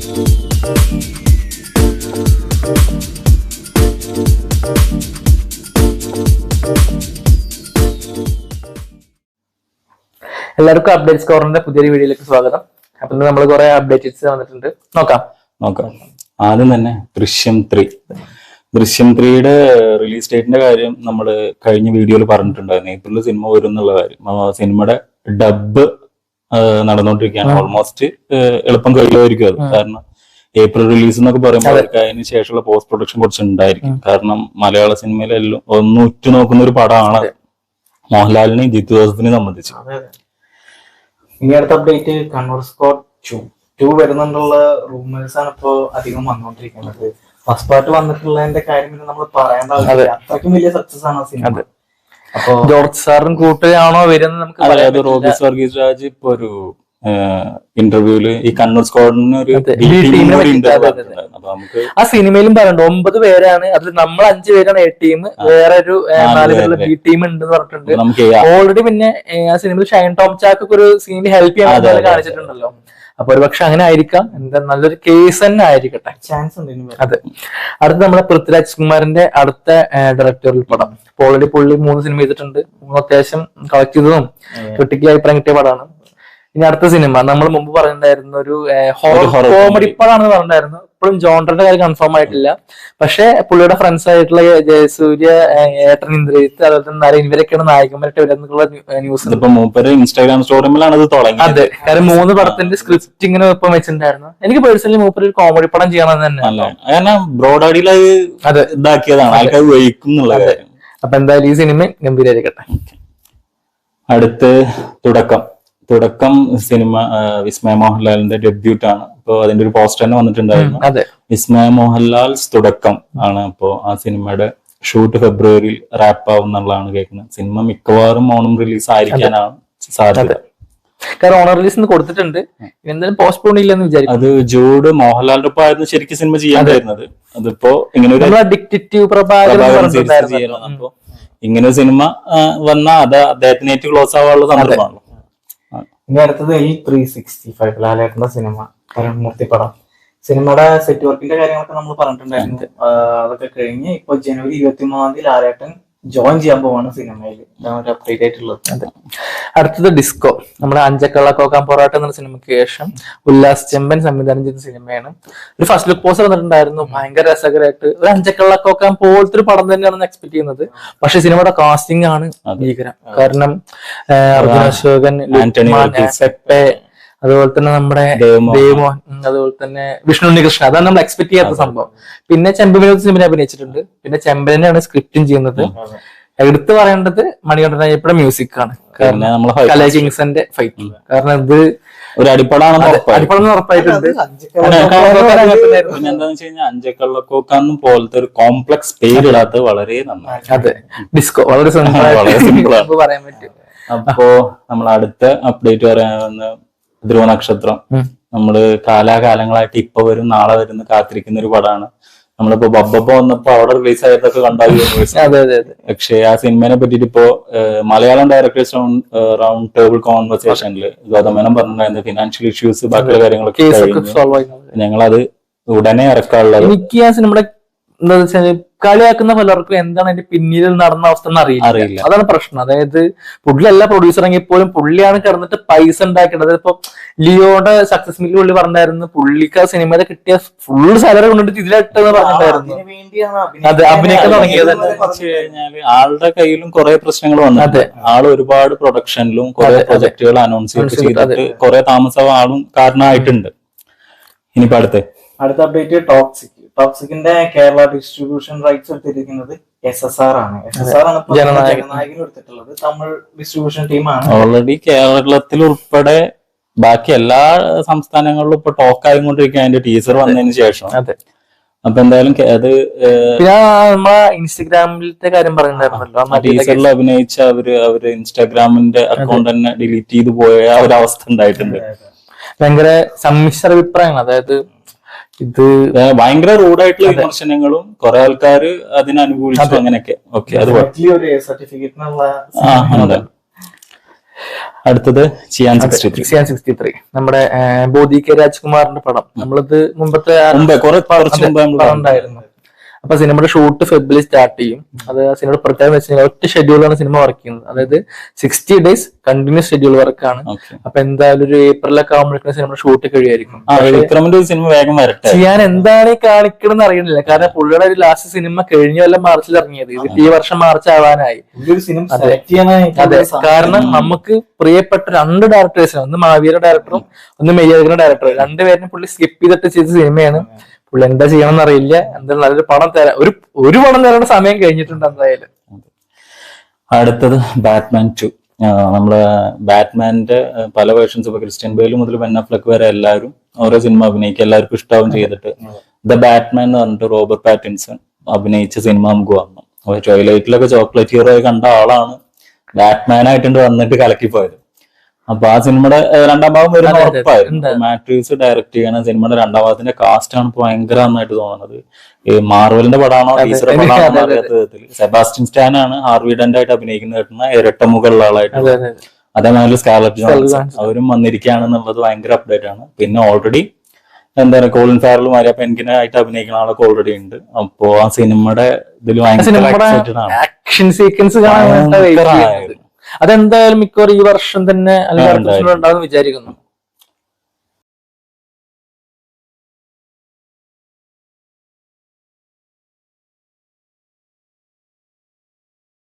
എല്ലാവർക്കും അപ്ഡേറ്റ് സ്കോറിന്റെ പുതിയൊരു വീഡിയോയിലേക്ക് സ്വാഗതം. അപ്പൊ നമ്മൾ കുറെ അപ്ഡേറ്റ്സ് വന്നിട്ടുണ്ട്, നോക്കാം. ആദ്യം തന്നെ ദൃശ്യം 3യുടെ റിലീസ് ഡേറ്റിന്റെ കാര്യം നമ്മൾ കഴിഞ്ഞ വീഡിയോയിൽ പറഞ്ഞിട്ടുണ്ടായിരുന്നു. ഏപ്രിലിൽ സിനിമ വരും എന്നുള്ള കാര്യം. സിനിമയുടെ ഡബ് നടന്നുകൊണ്ടിരിക്കുകയാണ്. ഓൾമോസ്റ്റ് എളുപ്പം കഴിയുമായിരിക്കും അത്. കാരണം ഏപ്രിൽ റിലീസ് എന്നൊക്കെ പറയുമ്പോൾ അവർക്ക് അതിന് ശേഷമുള്ള പോസ്റ്റ് പ്രൊഡക്ഷൻ കുറച്ച് ഉണ്ടായിരിക്കും. കാരണം മലയാള സിനിമയിലെല്ലാം ഒന്ന് ഉറ്റുനോക്കുന്ന ഒരു പടമാണ് മോഹൻലാലിനെയും ജിത്തു ജോസഫിനെയും സംബന്ധിച്ച്. ഇനി അടുത്ത അപ്ഡേറ്റ് കണ്ണൂർ സ്ക്വാഡ് 2 വരുന്നുള്ള റൂമേഴ്സ് ആണ് ഇപ്പോ അധികം വന്നുകൊണ്ടിരിക്കുന്നത്. ഫസ്റ്റ് പാർട്ട് വന്നിട്ടുള്ളതിന്റെ കാര്യം പിന്നെ നമ്മൾ പറയേണ്ട ആവശ്യമില്ല. അത്രയ്ക്കും വലിയ സക്സസ് ആണ് ആ സിനിമ. അപ്പൊ ജോർജ് സാറും കൂട്ടുകയാണോ വരുന്നത് നമുക്ക് അതായത് റോബിസ് വർഗീസ് രാജ് ഇപ്പൊ ഒരു ഇന്റർവ്യൂല് ഈ കണ്ണൂർ സ്ക്വാഡിന് ഒരു ആ സിനിമയിലും പറയണ്ട 9 പേരാണ്. അതിൽ നമ്മൾ 5 പേരാണ് എ ടീം, വേറെ ഒരു 4 പേരുള്ള ബി ടീം ഉണ്ടെന്ന് പറഞ്ഞിട്ടുണ്ട്. ഓൾറെഡി പിന്നെ ആ സിനിമയിൽ ഷൈൻ ടോം ചാക്ക് ഒരു സീനിൽ ഹെൽപ്പ് ചെയ്യാൻ കാണിച്ചിട്ടുണ്ടല്ലോ. അപ്പൊ ഒരു പക്ഷെ അങ്ങനെ ആയിരിക്കാം. എന്താ നല്ലൊരു കേസ് തന്നെ ആയിരിക്കട്ടെ, ചാൻസ് ഉണ്ട്. അതെ, അടുത്ത നമ്മുടെ പൃഥ്വിരാജ് കുമാറിന്റെ അടുത്ത ഡയറക്ടറിൽ പടം. ഓൾറെഡി പുള്ളി 3 സിനിമ ചെയ്തിട്ടുണ്ട്. 3 അത്യാവശ്യം കളക്ട് ചെയ്തതും ക്രിട്ടിക്കൽ അഭിപ്രായം കിട്ടിയ പടമാണ്. ഇനി അടുത്ത സിനിമ നമ്മൾ മുമ്പ് പറഞ്ഞിട്ടുണ്ടായിരുന്നു, ഒരു ഹൊറർ കോമഡി പടമാണെന്ന് പറഞ്ഞിട്ടുണ്ടായിരുന്നു. ഇപ്പോഴും ജോണ്ടറിന്റെ കാര്യം കൺഫേം ആയിട്ടില്ല. പക്ഷെ പുള്ളിയുടെ ഫ്രണ്ട്സ് ആയിട്ടുള്ള ജയസൂര്യ, ഏട്ടൻ ഇന്ദ്രജിത്ത്, അതുപോലെ തന്നെ നരേൻ, ഇവരൊക്കെയാണ് നായകന്മാരായിട്ട് വരുന്നുള്ള ന്യൂസ്. ഇൻസ്റ്റാഗ്രാം സ്റ്റോറിയിലാണ് അത് തുടങ്ങി. അതെ, കാരണം 3 പടത്തിന്റെ സ്ക്രിപ്റ്റ് ഇങ്ങനെ ഇപ്പം വെച്ചിട്ടുണ്ടായിരുന്നു. എനിക്ക് പേഴ്സണലി മൂപ്പര് ഒരു കോമഡി പടം ചെയ്യണമെന്ന് തന്നെ ബ്രോഡാഡിയിൽ ഇതാക്കിയതാണ്. അപ്പൊ എന്തായാലും ഈ സിനിമ ഗംഭീരായിരിക്കട്ടെ. അടുത്ത് തുടക്കം സിനിമ വിസ്മയ മോഹൻലാലിന്റെ ഡെബ്യൂട്ട് ആണ്. ഇപ്പൊ അതിന്റെ ഒരു പോസ്റ്റർ തന്നെ വന്നിട്ടുണ്ടായിരുന്നു. വിസ്മയ മോഹൻലാൽസ് തുടക്കം ആണ്. അപ്പോ ആ സിനിമയുടെ ഷൂട്ട് ഫെബ്രുവരിയിൽ റാപ്പ് ആവുന്നുള്ളതാണ് കേൾക്കുന്നത്. സിനിമ മിക്കവാറും ഓണം റിലീസ് ആയിരിക്കാനാണ് സാധ്യത. കാരണം ഓണർ റിലീസ് കൊടുത്തിട്ടുണ്ട്, എന്തായാലും പോസ്റ്റ്പോൺ ഇല്ലെന്ന് വിചാരിക്കും. അത് ജൂഡ് മോഹൻലാലിന്റെ ഒപ്പം ആയിരുന്നു ശരിക്കും സിനിമ ചെയ്യാൻ വരുന്നത്. അതിപ്പോ ഇങ്ങനെ ഒരു അപ്പൊ ഇങ്ങനെ ഒരു സിനിമ വന്നാൽ അത് അദ്ദേഹത്തിനേറ്റ് ക്ലോസ് ആവാനുള്ള സന്ദർഭമാണല്ലോ. ഇനി അടുത്തത് L365 ലാലേട്ടന്റെ സിനിമ, കരുൺമൂർത്തി പടം. സിനിമയുടെ സെറ്റ് വർക്കിന്റെ കാര്യങ്ങളൊക്കെ നമ്മൾ പറഞ്ഞിട്ടുണ്ടായിരുന്നു. അതൊക്കെ കഴിഞ്ഞ് ഇപ്പൊ ജനുവരി 23 ലാലേട്ടൻ ജോയിൻ ചെയ്യാൻ പോവാണ് സിനിമയിൽ. ഇതാണ് അപ്ഡേറ്റ് ആയിട്ടുള്ളത്. അടുത്തത് ഡിസ്കോ, നമ്മുടെ അഞ്ചക്കള്ള കോക്കാൻ പൊറാട്ട എന്ന സിനിമയ്ക്ക് ശേഷം ഉല്ലാസ് ചെമ്പൻ സംവിധാനം ചെയ്ത സിനിമയാണ്. ഒരു ഫസ്റ്റ് ലുക്ക് പോസ്റ്റർ വന്നിട്ടുണ്ടായിരുന്നു, ഭയങ്കര രസകരമായിട്ട്. ഒരു അഞ്ചക്കള്ള കോക്കാൻ പോലത്തെ ഒരു പടം തന്നെയാണ് എക്സ്പെക്ട് ചെയ്യുന്നത്. പക്ഷെ സിനിമയുടെ കാസ്റ്റിംഗ് ആണ് ഭീകരം. കാരണം അർജുൻ അശോകൻ, പെപ്പെ, അതുപോലെ തന്നെ നമ്മുടെ ദേവമോഹൻ, അതുപോലെ തന്നെ വിഷ്ണു ഉണ്ണികൃഷ്ണൻ. അതാണ് നമ്മൾ എക്സ്പെക്ട് ചെയ്യാത്ത സംഭവം. പിന്നെ ചെമ്പൻ സിനിമ അഭിനയിച്ചിട്ടുണ്ട്. പിന്നെ ചെമ്പനെയാണ് സ്ക്രിപ്റ്റും ചെയ്യുന്നത്. എടുത്തു പറയേണ്ടത് മണികണ്ഠനായപ്പയുടെ മ്യൂസിക് ആണ്. കാരണം കലാ കിങ്സിന്റെ ഫൈറ്റ്. കാരണം ഇത് ഒരു അടിപ്പടം ഉറപ്പായിട്ടുണ്ട്. എന്താന്ന് വെച്ച് കഴിഞ്ഞാൽ അഞ്ചക്കള്ളക്കോക്കാന്നും പോലത്തെ ഒരു കോംപ്ലക്സ് പേരിടാത്തത് വളരെ നന്നായി. അതെ, ഡിസ്കോ വളരെ സിമ്പിൾ പറയാൻ പറ്റും. അപ്പോ നമ്മൾ അടുത്ത അപ്ഡേറ്റ് പറയാവുന്ന ധ്രുവ നക്ഷത്രം. നമ്മള് കാലാകാലങ്ങളായിട്ട് ഇപ്പൊ വരും നാളെ വരുന്ന കാത്തിരിക്കുന്ന ഒരു പടമാണ്. നമ്മളിപ്പോ ബബ്ബ വന്നപ്പോ അവിടെ റിലീസ് ആയതൊക്കെ കണ്ടായിരുന്നു. പക്ഷെ ആ സിനിമയെ പറ്റിയിട്ട് ഇപ്പോ മലയാളം ഡയറക്ടേഴ്സ് റൗണ്ട് ടേബിൾ കോൺവെർസേഷനിൽ ഗൗതമേനോൻ പറഞ്ഞിട്ടുണ്ടായിരുന്നു ഫിനാൻഷ്യൽ ഇഷ്യൂസ് ബാക്കിയുള്ള കാര്യങ്ങളൊക്കെ ഞങ്ങളത് ഉടനെ ഇറക്കാനുള്ളത്. എനിക്ക് ആ സിനിമയുടെ എന്താ വെച്ചാൽ കളിയാക്കുന്ന പലർക്കും എന്താണ് അതിന്റെ പിന്നിൽ നടന്ന അവസ്ഥ എന്ന് അറിയില്ല. അതാണ് പ്രശ്നം. അതായത് പുള്ളിയല്ല പ്രൊഡ്യൂസർ എങ്കിൽ പോലും പുള്ളിയാണ് കിടന്നിട്ട് പൈസ ഉണ്ടാക്കിയത്. ഇപ്പൊ ലിയോയുടെ സക്സസ് മില്ല് പുള്ളി പറഞ്ഞായിരുന്നു, പുള്ളിക്ക് ആ സിനിമയിൽ കിട്ടിയ ഫുൾ സാലറി കൊണ്ടിട്ട് ഇതിലിട്ടെന്ന് പറഞ്ഞിട്ടായിരുന്നു. അത് അഭിനയിക്കാൻ തുടങ്ങിയത് കഴിഞ്ഞാല് ആളുടെ കയ്യിലും കുറെ പ്രശ്നങ്ങൾ വന്നു. ആള് ഒരുപാട് പ്രൊഡക്ഷനിലും കുറെ പ്രൊജക്ടുകൾ അനൗൺസ് ചെയ്തിട്ട് കുറെ താമസം ആളും കാരണമായിട്ടുണ്ട്. ഇനിയിപ്പോ അടുത്ത അപ്ഡേറ്റ് ടോക്സിക്കിന്റെ കേരള ഡിസ്ട്രിബ്യൂഷൻ റൈറ്റ്സ് എടുത്തിരിക്കുന്നത് SSR ആണ്. SSR ആണ് ജനനായകൻ എടുത്തിട്ടുള്ളത്. തമിഴ് ഡിസ്ട്രിബ്യൂഷൻ ടീമാണ്. ഓൾറെഡി കേരളത്തിൽ ഉൾപ്പെടെ ബാക്കി എല്ലാ സംസ്ഥാനങ്ങളിലും ഇപ്പൊ ടോക്ക് ആയിക്കൊണ്ടിരിക്കുക അതിന്റെ ടീസർ വന്നതിന് ശേഷം. അപ്പൊ എന്തായാലും അത് നമ്മളെ ഇൻസ്റ്റഗ്രാമിലത്തെ കാര്യം പറഞ്ഞിട്ടുണ്ടായിരുന്നല്ലോ, ടീസറിൽ അഭിനയിച്ച അവര് ഇൻസ്റ്റാഗ്രാമിന്റെ അക്കൗണ്ട് തന്നെ ഡിലീറ്റ് ചെയ്തു പോയ ആ ഒരു അവസ്ഥ ഉണ്ടായിട്ടുണ്ട്. ഭയങ്കര സമ്മിശ്ര അഭിപ്രായമാണ്. അതായത് ഇത് ഭയങ്കര റൂഡായിട്ടുള്ള വിമർശനങ്ങളും കുറെ ആൾക്കാര് അതിനനുകൂലിച്ചു അങ്ങനെയൊക്കെ. ഓക്കെ, അത് അടുത്തത് ചിയാൻ 63 നമ്മുടെ ബോധി കെ രാജ്കുമാറിന്റെ പടം. നമ്മളിത് മുമ്പത്തെ കുറച്ച് മുമ്പ് ഉണ്ടായിരുന്നു. അപ്പൊ സിനിമയുടെ ഷൂട്ട് ഫെബ്രുവരി സ്റ്റാർട്ട് ചെയ്യും. അത് ആ സിനിമയുടെ പ്രത്യേകത വെച്ച് കഴിഞ്ഞാൽ ഒറ്റ ഷെഡ്യൂളാണ് സിനിമ വർക്ക് ചെയ്യുന്നത്. അതായത് 60 days കണ്ടിന്യൂസ് ഷെഡ്യൂൾ വർക്കാണ്. അപ്പൊ എന്തായാലും ഒരു ഏപ്രിലൊക്കെ ആകുമ്പോഴേക്കും സിനിമ ഷൂട്ട് കഴിയായിരിക്കും. വിക്രമിന്റെ സിനിമ വേഗം വരട്ടെ. ചെയ്യാൻ എന്താണ് ഈ കാണിക്കണമെന്ന് അറിയണില്ല. കാരണം പുള്ളിയുടെ ഒരു ലാസ്റ്റ് സിനിമ കഴിഞ്ഞ കൊല്ലം മാർച്ചിൽ ഇറങ്ങിയത്. ഇത് ഈ വർഷം മാർച്ച് ആവാനായി. അതെ, കാരണം നമുക്ക് പ്രിയപ്പെട്ട 2 ഡയറക്ടേഴ്സിന്, ഒന്ന് മാവീര ഡയറക്ടറും ഒന്ന് മെയ്യഴകന്റെ ഡയറക്ടറും, 2 പേരിനെ പുള്ളി സ്കിപ്പ് ചെയ്തിട്ട് ചെയ്ത സിനിമയാണ്. പുള്ളി എന്താ ചെയ്യണമെന്ന് അറിയില്ല. എന്തായാലും നല്ലൊരു പടം തരാം, ഒരു പടം തരേണ്ട സമയം കഴിഞ്ഞിട്ടുണ്ട് എന്തായാലും. അടുത്തത് ബാറ്റ്മാൻ 2. നമ്മള് ബാറ്റ്മാന്റെ പല വേർഷൻസ്, ഇപ്പൊ ക്രിസ്ത്യൻ ബെയിൽ മുതൽ ബെൻ അഫ്ലെക്ക് വരെ എല്ലാവരും ഓരോ സിനിമ അഭിനയിക്കുക, എല്ലാവർക്കും ഇഷ്ടാവും ചെയ്തിട്ട് ദ ബാറ്റ്മാൻ എന്ന് പറഞ്ഞിട്ട് റോബർട്ട് പാറ്റിൻസൺ അഭിനയിച്ച സിനിമ നമുക്ക് വന്നു. അപ്പൊ ട്വൈലൈറ്റിലൊക്കെ ചോക്ലേറ്റ് ഹീറോ കണ്ട ആളാണ് ബാറ്റ്മാൻ ആയിട്ടുണ്ട് വന്നിട്ട് കലക്കിപ്പോയത്. അപ്പൊ ആ സിനിമയുടെ 2ാം ഭാഗം വരുന്ന ഉറപ്പായിരുന്നു. മാട്രിക്സ് ഡയറക്ട് ചെയ്യണ സിനിമയുടെ 2ാം ഭാഗത്തിന്റെ കാസ്റ്റ് ആണ് ഇപ്പൊ ഭയങ്കര നന്നായിട്ട് തോന്നുന്നത്. ഈ മാർവലിന്റെ പടമാണോ ടീച്ചർ പടമാണോ അറിയാത്ത വിധത്തിൽ സെബാസ്റ്റ്യൻ സ്റ്റാൻ ആണ് ഹാർവി ഡെന്റ് ആയിട്ട് അഭിനയിക്കുന്ന കേട്ടുന്ന ഇരട്ടമുകളുള്ള ആളായിട്ട്. അതേമാതിരി സ്കാർലറ്റ് ജോഹാൻസൺ അവരും വന്നിരിക്കുകയാണെന്നുള്ളത് ഭയങ്കര അപ്ഡേറ്റ് ആണ്. പിന്നെ ഓൾറെഡി എന്താ പറയുക, കോളിൻ ഫാറലും മരിയ പെൻകിനെ ആയിട്ട് അഭിനയിക്കുന്ന ആളൊക്കെ ഓൾറെഡി ഉണ്ട്. അപ്പോ ആ സിനിമയുടെ ഇതിൽ ഭയങ്കര ആക്ഷൻ സീക്വൻസ് അതെന്തായാലും മിക്കവാറും ഈ വർഷം തന്നെ അല്ലെങ്കിൽ ഉണ്ടാകുമെന്ന് വിചാരിക്കുന്നു.